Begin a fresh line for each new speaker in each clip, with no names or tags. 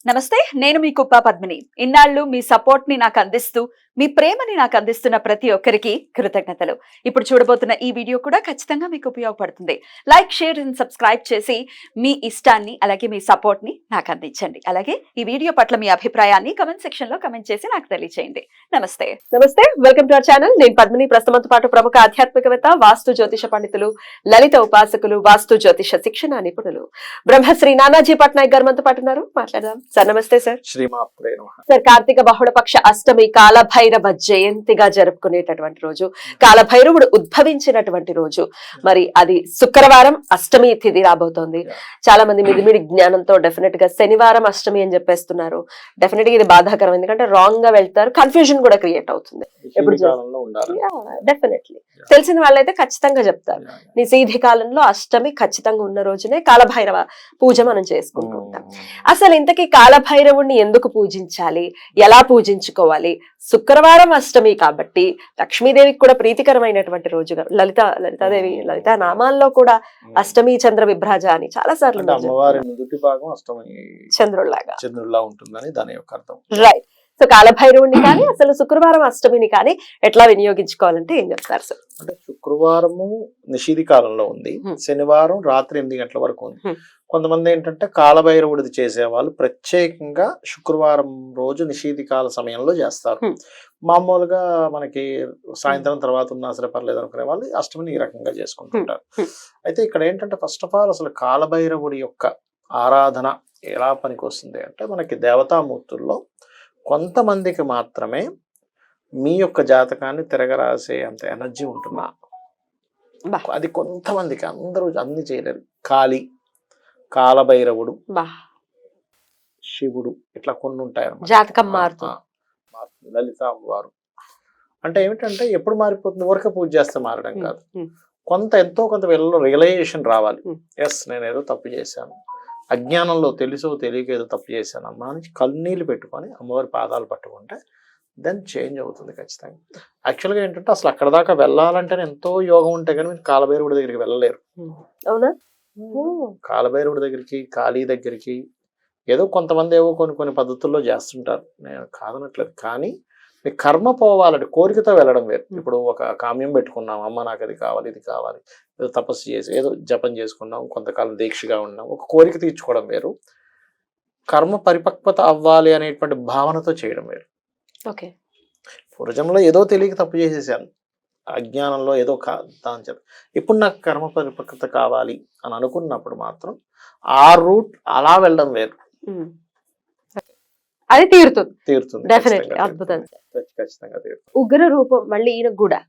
నమస్తే, నేను మీ కుప్ప పద్మిని. ఇన్నాళ్ళు మీ సపోర్ట్ ని నాకు అందిస్తూ, మీ ప్రేమని నాకు అందిస్తున్న ప్రతి ఒక్కరికి కృతజ్ఞతలు. ఇప్పుడు చూడబోతున్న ఈ వీడియో కూడా ఖచ్చితంగా మీకు ఉపయోగపడుతుంది. లైక్, షేర్ అండ్ సబ్స్క్రైబ్ చేసి మీ ఇష్టాన్ని అలాగే మీ సపోర్ట్ ని నాకు అందించండి. అలాగే ఈ వీడియో పట్ల మీ అభిప్రాయాన్ని కమెంట్ సెక్షన్ లో కమెంట్ చేసి నాకు తెలియజేయండి. నమస్తే. Welcome to our channel. నేను పద్మిని. ప్రస్తుతంతో పాటు ప్రముఖ ఆధ్యాత్మికవేత్త, వాస్తు జ్యోతిష పండితులు, లలిత ఉపాసకులు, వాస్తు జ్యోతిష శిక్షణ నిపుణులు బ్రహ్మశ్రీ నానాజీ పట్నాయక్ గారు మనతో పాటు ఉన్నారు. మాట్లాడదాం సార్. నమస్తే సార్. సార్, కార్తీక బహుళపక్ష అష్టమి కాలభైరవ జయంతిగా జరుపుకునేటటువంటి రోజు, కాలభైరవుడు ఉద్భవించినటువంటి రోజు. మరి అది శుక్రవారం అష్టమి తిథి రాబోతోంది. చాలా మంది మిదిమిడి జ్ఞానంతో డెఫినెట్ గా శనివారం అష్టమి అని చెప్పేస్తున్నారు. డెఫినెట్ గా ఇది బాధాకరం, ఎందుకంటే రాంగ్ గా వెళ్తారు, కన్ఫ్యూజన్ కూడా క్రియేట్ అవుతుంది. డెఫినెట్లీ తెలిసిన వాళ్ళైతే ఖచ్చితంగా చెప్తారు, నిషేధి కాలంలో అష్టమి ఖచ్చితంగా ఉన్న రోజునే కాలభైరవ పూజ మనం చేసుకుంటూ ఉంటాం. అసలు ఇంతకీ కాలభైరవుడిని ఎందుకు పూజించాలి, ఎలా పూజించుకోవాలి? శుక్రవారం అష్టమి కాబట్టి లక్ష్మీదేవికి కూడా ప్రీతికరమైనటువంటి రోజుగా లలితాదేవి లలితా నామాల్లో కూడా అష్టమి చంద్ర విభ్రాజ అని చాలా సార్లు చంద్రుల్లాగా ఉంటుందని దాని యొక్క అర్థం. రైట్. సో కాలభైరవుడిని కానీ అసలు శుక్రవారం అష్టమిని కానీ ఎట్లా వినియోగించుకోవాలంటే ఏం చెప్తారు సార్?
అంటే శుక్రవారము నిషేధి కాలంలో ఉంది, శనివారం రాత్రి 8 గంటల వరకు ఉంది. కొంతమంది ఏంటంటే కాలభైరవుడిది చేసేవాళ్ళు ప్రత్యేకంగా శుక్రవారం రోజు నిషేధి కాల సమయంలో చేస్తారు. మామూలుగా మనకి సాయంత్రం తర్వాత ఉన్నా సరే పర్లేదు అనుకునే వాళ్ళు అష్టమిని ఈ రకంగా చేసుకుంటుంటారు. అయితే ఇక్కడ ఏంటంటే ఫస్ట్ ఆఫ్ ఆల్ అసలు కాలభైరవుడి యొక్క ఆరాధన ఎలా పనికి వస్తుంది అంటే, మనకి దేవతామూర్తుల్లో కొంతమందికి మాత్రమే మీ యొక్క జాతకాన్ని తిరగరాసే అంత ఎనర్జీ ఉంటుంది. అది కొంతమందికి, అందరూ అన్ని చేయలేరు. కాలభైరవుడు, శివుడు, ఇట్లా కొన్ని ఉంటాయి.
జాతకం మారుతుంది.
లలిత అమ్మవారు అంటే ఏమిటంటే ఎప్పుడు మారిపోతుంది, ఊరికే పూజ చేస్తే మారడం కాదు. ఎంతో కొంత వీళ్ళలో రియలైజేషన్ రావాలి. ఎస్, నేను ఏదో తప్పు చేశాను, అజ్ఞానంలో తెలుసో తెలియక ఏదో తప్పు చేశాను అమ్మా అని కన్నీళ్ళు పెట్టుకొని అమ్మవారి పాదాలు పట్టుకుంటే దెన్ చేంజ్ అవుతుంది ఖచ్చితంగా. యాక్చువల్గా ఏంటంటే అసలు అక్కడ దాకా వెళ్ళాలంటే ఎంతో యోగం ఉంటే కానీ మీరు కాలభైరవుడి దగ్గరికి వెళ్ళలేరు.
అవునా?
కాలభైరవుడి దగ్గరికి, కాళీ దగ్గరికి ఏదో కొంతమంది ఏవో కొన్ని పద్ధతుల్లో చేస్తుంటారు, నేను కాదనట్లేదు. కానీ మీ కర్మ పోవాలంటే కోరికతో వెళ్ళడం వేరు. ఇప్పుడు ఒక కామ్యం పెట్టుకున్నాం, అమ్మ నాకు అది కావాలి ఇది కావాలి, ఏదో తపస్సు చేసి ఏదో జపం చేసుకున్నాం, కొంతకాలం దీక్షగా ఉన్నాం, ఒక కోరిక తీర్చుకోవడం వేరు. కర్మ పరిపక్వత అవ్వాలి అనేటువంటి భావనతో చేయడం వేరు.
ఓకే,
పూర్వజంలో ఏదో తెలియక తప్పు చేసేసాను, అజ్ఞానంలో ఏదో దాని చెప్పి ఇప్పుడు నాకు కర్మ పరిపక్వత కావాలి అని అనుకున్నప్పుడు మాత్రం ఆ రూట్ అలా వెళ్ళడం వేరు.
అది తీరుతుంది డెఫినెట్లీ. అద్భుతం.
ఖచ్చితంగా తీరుతుంది.
ఉగ్ర రూపం మళ్ళీ ఈయన కూడా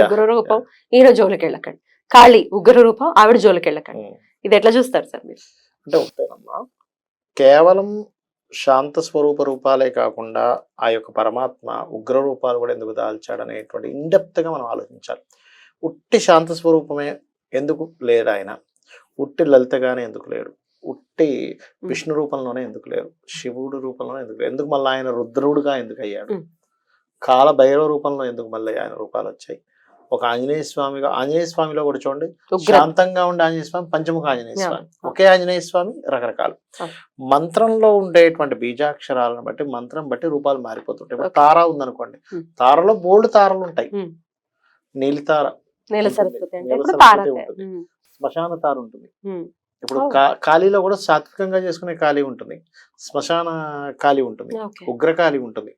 ఉగ్ర రూపం, ఈయన జోలికి వెళ్ళకండి. కాళీ ఉగ్ర రూపం, ఆవిడ జోలికి వెళ్ళకండి. ఇది ఎట్లా చూస్తారు సార్ మీరు?
అంటే ఒకటేనమ్మా, కేవలం శాంత స్వరూప రూపాలే కాకుండా ఆ యొక్క పరమాత్మ ఉగ్ర రూపాలు కూడా ఎందుకు దాల్చాడు అనేటువంటి ఇన్డెప్త్ గా మనం ఆలోచించాలి. ఉట్టి శాంత స్వరూపమే ఎందుకు లేడు ఆయన, ఉట్టి లలితగానే ఎందుకు లేడు, ఉట్టి విష్ణు రూపంలోనే ఎందుకు లేరు, శివుడు రూపంలోనే ఎందుకు లేరు, ఎందుకు మళ్ళీ ఆయన రుద్రుడుగా ఎందుకు అయ్యాడు, కాలభైరవ రూపంలో ఎందుకు మళ్ళీ ఆయన రూపాలు వచ్చాయి, ఒక ఆంజనేయ స్వామిగా, ఆంజనేయ స్వామిలో కూడా చూడండి శాంతంగా ఉండే ఆంజనేయ స్వామి, పంచముఖ ఆంజనేయ స్వామి, ఒకే ఆంజనేయ స్వామి రకరకాలు. మంత్రంలో ఉండేటువంటి బీజాక్షరాలను బట్టి మంత్రం బట్టి రూపాలు మారిపోతుంటాయి. ఇప్పుడు తార ఉందనుకోండి, తారలో బోల్డ్ తారలు ఉంటాయి, నీలితార, శ్మశాన తార ఉంటుంది. ఇప్పుడు కాళీలో కూడా సాత్వికంగా చేసుకునే కాళీ ఉంటుంది, శ్మశాన కాళీ ఉంటుంది, ఉగ్రకాళీ ఉంటుంది.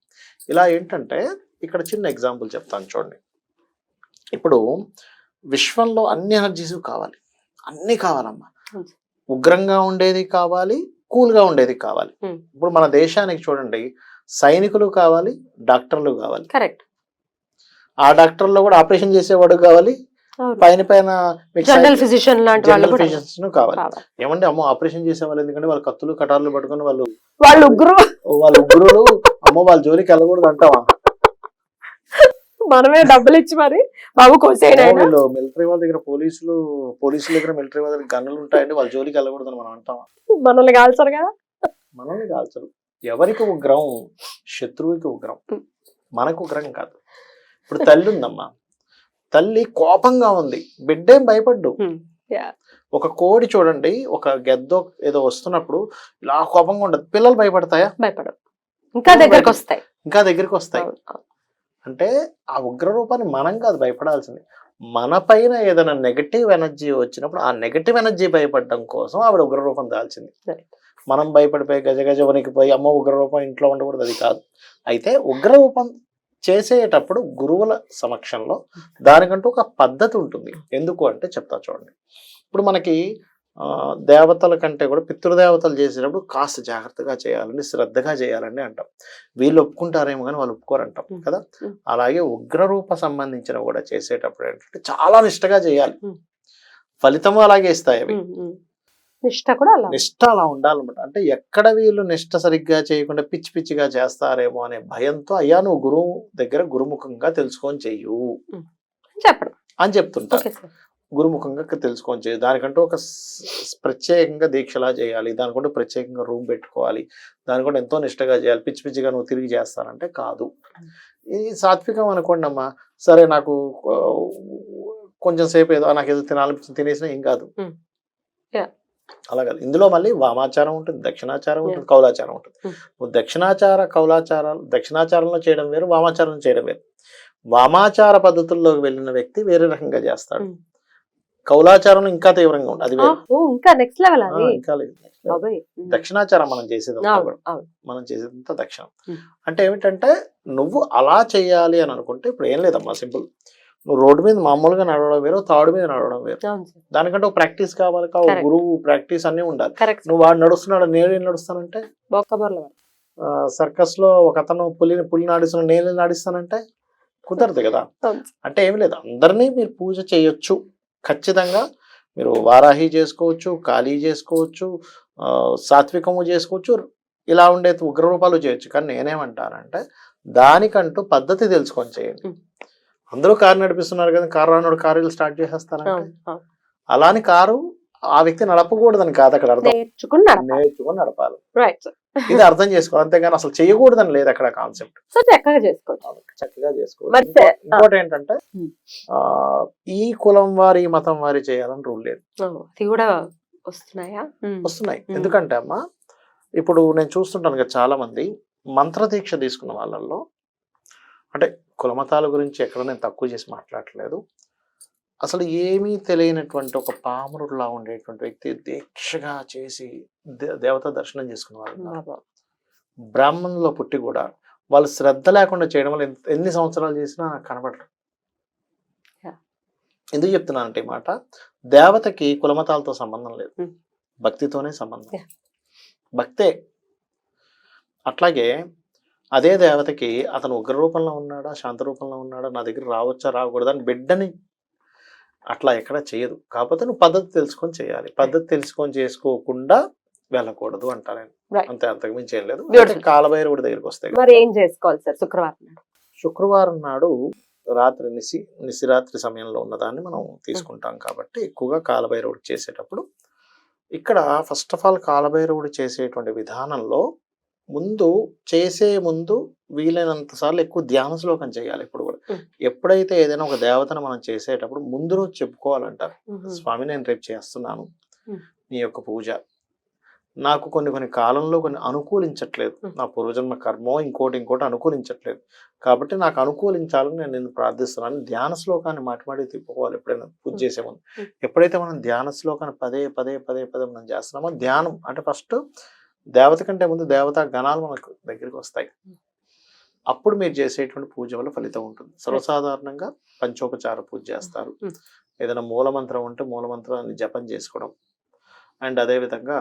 ఇలా ఏంటంటే ఇక్కడ చిన్న ఎగ్జాంపుల్ చెప్తాను చూడండి. ఇప్పుడు విశ్వంలో అన్ని ఎనర్జీస్ కావాలి, అన్ని కావాలమ్మా. ఉగ్రంగా ఉండేది కావాలి, కూల్గా ఉండేది కావాలి. ఇప్పుడు మన దేశానికి చూడండి, సైనికులు కావాలి, డాక్టర్లు కావాలి.
కరెక్ట్.
ఆ డాక్టర్లో కూడా ఆపరేషన్ చేసేవాడు కావాలి, పైన
జనరల్ ఫిజిషియన్ లాంటి
కావాలి. ఏమంటే అమ్మో ఆపరేషన్ చేసే వాళ్ళు, ఎందుకంటే వాళ్ళు కత్తులు కటార్లు పట్టుకుని
వాళ్ళు
ఉగ్రులు, అమ్మో వాళ్ళ జోలికి వెళ్ళకూడదు అంటావా?
మనమే డబ్బులు ఇచ్చి మరి బాబు కోసేయండి.
మిలిటరీ వాళ్ళ దగ్గర పోలీసుల దగ్గర మిలిటరీ వాళ్ళ దగ్గర గన్నులు ఉంటాయండి, వాళ్ళ జోలికి వెళ్ళకూడదు అని మనం అంటావా?
మనల్ని కాల్చరు కదా.
మనల్ని కాల్చరు. ఎవరికి ఉగ్రం? శత్రువుకి ఉగ్రం, మనకు ఉగ్రం కాదు. ఇప్పుడు తల్లి ఉందమ్మా, తల్లి కోపంగా ఉంది, బిడ్డేం భయపడ్డు,
Yeah.
ఒక కోడి చూడండి, ఒక గెద్దో ఏదో వస్తున్నప్పుడు ఇలా కోపంగా ఉండదు, పిల్లలు భయపడతాయా?
భయపడవు, ఇంకా దగ్గరకు వస్తాయి.
ఇంకా దగ్గరికి వస్తాయి.
అవును, అవును.
అంటే ఆ ఉగ్ర రూపాన్ని మనం కాదు భయపడాల్సింది, మన పైన ఏదైనా నెగటివ్ ఎనర్జీ వచ్చినప్పుడు ఆ నెగటివ్ ఎనర్జీ భయపడడం కోసం ఆవిడ ఉగ్ర రూపం దాల్చింది.
Right.
మనం భయపడిపోయి గజ గజ వణికిపోయి అమ్మ ఉగ్ర రూపం ఇంట్లో ఉండకూడదు, అది కాదు. అయితే ఉగ్ర రూపం చేసేటప్పుడు గురువుల సమక్షంలో దానికంటూ ఒక పద్ధతి ఉంటుంది. ఎందుకు అంటే చెప్తా చూడండి. ఇప్పుడు మనకి దేవతల కంటే కూడా పితృదేవతలు చేసేటప్పుడు కాస్త జాగ్రత్తగా చేయాలండి, శ్రద్ధగా చేయాలండి అంటాం. వీళ్ళు ఒప్పుకుంటారేమో కానీ వాళ్ళు ఒప్పుకోరంటాం కదా. అలాగే ఉగ్రరూప సంబంధించిన కూడా చేసేటప్పుడు ఏంటంటే చాలా నిష్టగా చేయాలి, ఫలితము అలాగే ఇస్తాయి అవి.
నిష్ట కూడా అలా,
నిష్ట అలా ఉండాలన్నమాట. అంటే ఎక్కడ వీళ్ళు నిష్ట సరిగ్గా చేయకుండా పిచ్చి పిచ్చిగా చేస్తారేమో అనే భయంతో అయ్యా నువ్వు గురువు దగ్గర గురుముఖంగా తెలుసుకొని చెయ్యు
చెప్పడం
అని చెప్తుంటారు. గురుముఖంగా తెలుసుకొని చేయు, దానికంటూ ఒక ప్రత్యేకంగా దీక్షలా చేయాలి, దానికంటూ ప్రత్యేకంగా రూమ్ పెట్టుకోవాలి, దానికంటూ ఎంతో నిష్టగా చేయాలి. పిచ్చి పిచ్చిగా నువ్వు తిరిగి చేస్తానంటే కాదు. ఇది సాత్వికం అనుకోండి అమ్మా, సరే నాకు కొంచెం సేపు ఏదో నాకు ఏదో తినాలనిపించింది తినేసినా ఏం కాదు, అలా కాదు. ఇందులో మళ్ళీ వామాచారం ఉంటుంది, దక్షిణాచారం ఉంటుంది, కౌలాచారం ఉంటుంది. నువ్వు దక్షిణాచారంలో చేయడం వేరు, వామాచారం చేయడం వేరు. వామాచార పద్ధతుల్లోకి వెళ్ళిన వ్యక్తి వేరే రకంగా చేస్తాడు, కౌలాచారం ఇంకా తీవ్రంగా ఉంటుంది, అది
ఇంకా నెక్స్ట్ లెవెల్.
ఇంకా దక్షిణాచారం మనం చేసేదంతా దక్షిణం. అంటే ఏమిటంటే నువ్వు అలా చేయాలి అని అనుకుంటే ఇప్పుడు ఏం లేదమ్మా, సింపుల్. నువ్వు రోడ్డు మీద మామూలుగా నడవడం వేరు, తాడు మీద నడవడం వేరు. దానికంటే ఒక ప్రాక్టీస్ కావాలి, గురువు ప్రాక్టీస్ అన్ని ఉండాలి. నువ్వు వాడు నడుస్తున్నాడు, నేను ఏం నడుస్తానంటే, సర్కస్ లో ఒక అతను పులి నాడిస్తున్నా నేను నాడిస్తానంటే కుదరదు కదా. అంటే ఏమి లేదు, అందరినీ మీరు పూజ చేయొచ్చు ఖచ్చితంగా. మీరు వారాహి చేసుకోవచ్చు, కాళీ చేసుకోవచ్చు, సాత్వికము చేసుకోవచ్చు, ఇలా ఉండే ఉగ్ర రూపాలు చేయొచ్చు. కానీ నేనేమంటానంటే దానికంటూ పద్ధతి తెలుసుకొని చేయండి. అందరూ కారు నడిపిస్తున్నారు కదా, కారు రానుడు కారు స్టార్ట్ చేసేస్తారంటే అలాని కారు ఆ వ్యక్తి నడపకూడదని కాదు అక్కడ అర్థం, నేర్చుకుని నడపాలి. ఇది అర్థం చేసుకోవాలి, అంతేగాని అసలు చేయకూడదని లేదు అక్కడ కాన్సెప్ట్.
చక్కగా చేసుకోవచ్చు.
ఇంకోటి ఏంటంటే ఈ కులం వారి మతం వారి చేయాలని రూల్ లేదు. వస్తున్నాయి. ఎందుకంటే అమ్మా ఇప్పుడు నేను చూస్తుంటాను కదా, చాలా మంది మంత్ర దీక్ష తీసుకున్న వాళ్ళల్లో, అంటే కులమతాల గురించి ఎక్కడ నేను తక్కువ చేసి మాట్లాడట్లేదు, అసలు ఏమీ తెలియనటువంటి ఒక పామరుడులా ఉండేటువంటి వ్యక్తి దీక్షగా చేసి దేవతా దర్శనం చేసుకున్న వాళ్ళు, బ్రాహ్మణులో పుట్టి కూడా వాళ్ళు శ్రద్ధ లేకుండా చేయడం వల్ల ఎన్ని సంవత్సరాలు చేసినా కనబడరు. ఎందుకు చెప్తున్నానంటే ఈ మాట, దేవతకి కులమతాలతో సంబంధం లేదు, భక్తితోనే సంబంధం, భక్తే. అట్లాగే అదే దేవతకి అతను ఉగ్ర రూపంలో ఉన్నాడా శాంత రూపంలో ఉన్నాడా, నా దగ్గర రావచ్చా రాకూడదా అని బిడ్డని అట్లా ఎక్కడ చేయదు. కాకపోతే నువ్వు పద్ధతి తెలుసుకొని చేయాలి, పద్ధతి తెలుసుకొని చేసుకోకుండా వెళ్ళకూడదు అంటా నేను, అంతే, అంతకు మించి ఏం లేదు. కాలభైరవుడి దగ్గరికి వస్తాయి.
మరి ఏం చేసుకోవాలి సార్?
శుక్రవారం నాడు రాత్రి నిశిరాత్రి సమయంలో ఉన్నదాన్ని మనం తీసుకుంటాం కాబట్టి ఎక్కువగా కాలభైరవుడికి చేసేటప్పుడు ఇక్కడ ఫస్ట్ ఆఫ్ ఆల్ కాలభైరవుడు చేసేటువంటి విధానంలో చేసే ముందు వీలైనంత సార్లు ఎక్కువ ధ్యాన శ్లోకం చేయాలి. ఇప్పుడు కూడా ఎప్పుడైతే ఏదైనా ఒక దేవతను మనం చేసేటప్పుడు ముందు రోజు చెప్పుకోవాలంటారు, స్వామి నేను రేపు చేస్తున్నాను నీ యొక్క పూజ, నాకు కొన్ని కాలంలో కొన్ని అనుకూలించట్లేదు, నా పూర్వజన్మ కర్మో ఇంకోటి అనుకూలించట్లేదు, కాబట్టి నాకు అనుకూలించాలని నేను నిన్ను ప్రార్థిస్తున్నాను. ధ్యాన శ్లోకాన్ని మాటి తిప్పుకోవాలి ఎప్పుడైనా పూజ చేసే ముందు. ఎప్పుడైతే మనం ధ్యాన శ్లోకాన్ని పదే మనం చేస్తున్నామో, ధ్యానం అంటే ఫస్ట్ దేవత కంటే ముందు దేవతా గణాలు మనకు దగ్గరికి వస్తాయి, అప్పుడు మీరు చేసేటువంటి పూజ వల్ల ఫలితం ఉంటుంది. సర్వసాధారణంగా పంచోపచార పూజ చేస్తారు, ఏదైనా మూలమంత్రం ఉంటే మూలమంత్రాన్ని జపం చేసుకోవడం, అండ్ అదేవిధంగా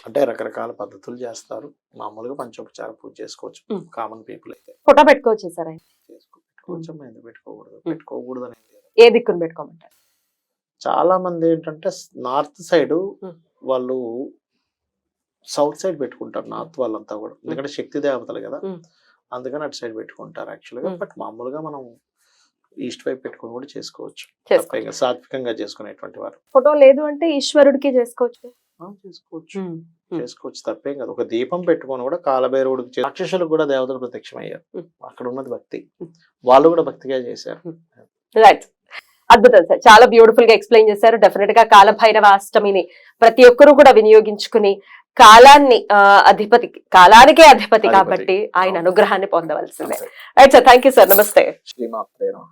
అంటే రకరకాల పద్ధతులు చేస్తారు. మామూలుగా పంచోపచార పూజ చేసుకోవచ్చు, కామన్ పీపుల్ అయితే.
ఫోటో పెట్టుకోవచ్చు సార్?
పెట్టుకోవచ్చు, ఎందుకు పెట్టుకోకూడదు అనేది.
ఏ దిక్కును పెట్టుకోమంటారు?
చాలా మంది ఏంటంటే నార్త్ సైడ్ వాళ్ళు సౌత్ సైడ్ పెట్టుకుంటారు, నార్త్ వాళ్ళంతా కూడా, ఎందుకంటే శక్తి దేవతలు కదా, అందుకని అటు సైడ్ పెట్టుకుంటారు యాక్చువల్గా. బట్ మామూలుగా మనం ఈస్ట్ వైపు పెట్టుకుని కూడా చేసుకోవచ్చు, సాత్వికంగా చేసుకునేటువంటి వారు.
ఫోటో లేదు అంటే ఈశ్వరుడికి చేసుకోవచ్చు,
తప్పేం కాదు. ఒక దీపం పెట్టుకొని కూడా కాలభైరవుడికి, రాక్షసులకు కూడా దేవతలు ప్రత్యక్షమయ్యారు, అక్కడ ఉన్నది భక్తి, వాళ్ళు కూడా భక్తిగా చేశారు.
రైట్.
అద్భుతం సార్, చాలా బ్యూటిఫుల్ గా ఎక్స్ప్లెయిన్ చేశారు. డెఫినెట్ గా కాలభైరవ అష్టమిని ప్రతి ఒక్కరూ కూడా వినియోగించుకుని కాలాన్ని కాలానికే అధిపతి కాబట్టి ఆయన అనుగ్రహాన్ని పొందవలసిందే. Right sir, thank you sir, నమస్తే.
శ్రీమాత్రే నమః.